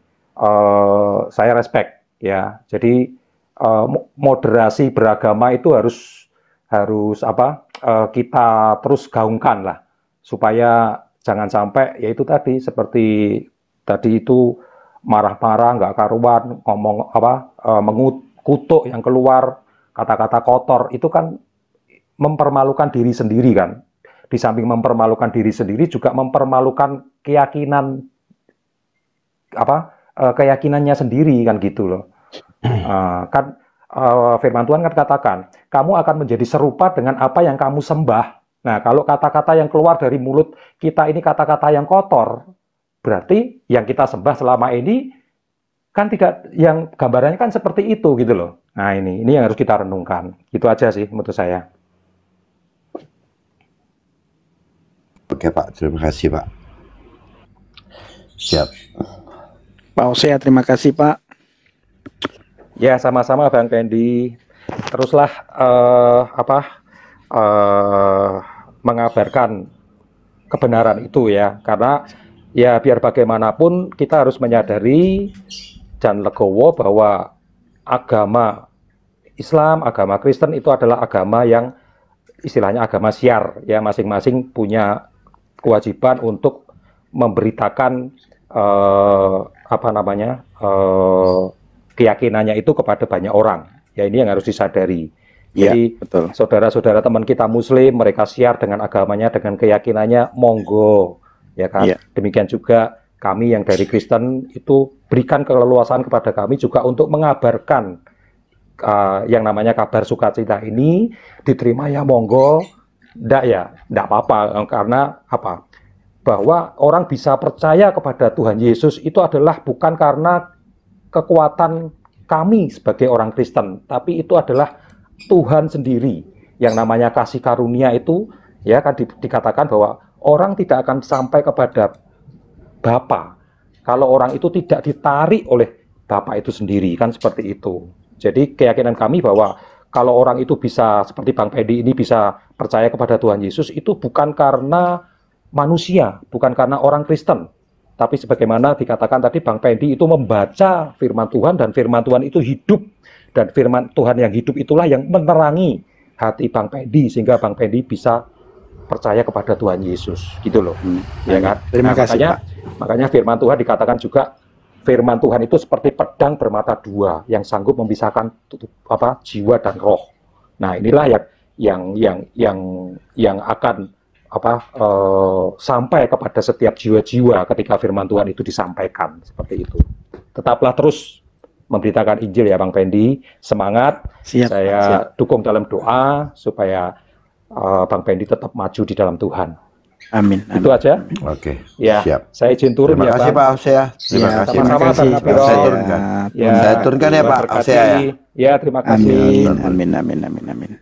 saya respect, ya. Jadi moderasi beragama itu harus kita terus gaungkan lah, supaya jangan sampai ya itu tadi, seperti tadi itu marah-marah nggak karuan, ngomong mengutuk yang keluar kata-kata kotor, itu kan mempermalukan diri sendiri kan. Di samping mempermalukan diri sendiri juga mempermalukan keyakinannya sendiri kan gitu loh. Kan firman Tuhan kan katakan, kamu akan menjadi serupa dengan apa yang kamu sembah. Nah, kalau kata-kata yang keluar dari mulut kita ini kata-kata yang kotor, berarti yang kita sembah selama ini kan tidak, yang gambarannya kan seperti itu gitu loh. Nah, ini yang harus kita renungkan. Itu aja sih menurut saya. Oke Pak, terima kasih Pak. Siap. Pak Osea, terima kasih Pak. Ya, sama-sama Bang Pendi. Teruslah mengabarkan kebenaran itu ya, karena ya biar bagaimanapun kita harus menyadari dan legowo bahwa agama Islam, agama Kristen itu adalah agama yang istilahnya agama syiar ya, masing-masing punya kewajiban untuk memberitakan keyakinannya itu kepada banyak orang. Ya, ini yang harus disadari. Jadi saudara-saudara teman kita Muslim, mereka syiar dengan agamanya, dengan keyakinannya, monggo, ya kan. Demikian juga kami yang dari Kristen itu berikan keleluasan kepada kami juga untuk mengabarkan yang namanya kabar sukacita ini, diterima ya monggo, ndak apa-apa, karena apa? bahwa orang bisa percaya kepada Tuhan Yesus itu adalah bukan karena kekuatan kami sebagai orang Kristen, tapi itu adalah Tuhan sendiri. Yang namanya kasih karunia itu ya kan dikatakan bahwa orang tidak akan sampai kepada Bapa kalau orang itu tidak ditarik oleh Bapa itu sendiri, kan seperti itu. Jadi keyakinan kami bahwa kalau orang itu bisa seperti Bang Pedi ini bisa percaya kepada Tuhan Yesus itu bukan karena manusia, bukan karena orang Kristen, tapi sebagaimana dikatakan tadi Bang Pendi itu membaca firman Tuhan dan firman Tuhan itu hidup, dan firman Tuhan yang hidup itulah yang menerangi hati Bang Pendi sehingga Bang Pendi bisa percaya kepada Tuhan Yesus, gitu loh. Ya kan? Terima kasih, makanya firman Tuhan dikatakan juga firman Tuhan itu seperti pedang bermata dua yang sanggup memisahkan jiwa dan roh. Nah, inilah yang akan sampai kepada setiap jiwa-jiwa ketika firman Tuhan itu disampaikan seperti itu. Tetaplah terus memberitakan Injil ya Bang Pendi, semangat. Saya dukung dalam doa supaya Bang Pendi tetap maju di dalam Tuhan. Amin. Itu aja. Oke. Ya, siap. Saya izin turun Terima ya kasih Bang. Pak Osea. Terima kasih. Sama-sama Saya turunkan. Ya, Saya turunkan ya Pak Osea ya. Ya, terima kasih. Amin. Amin.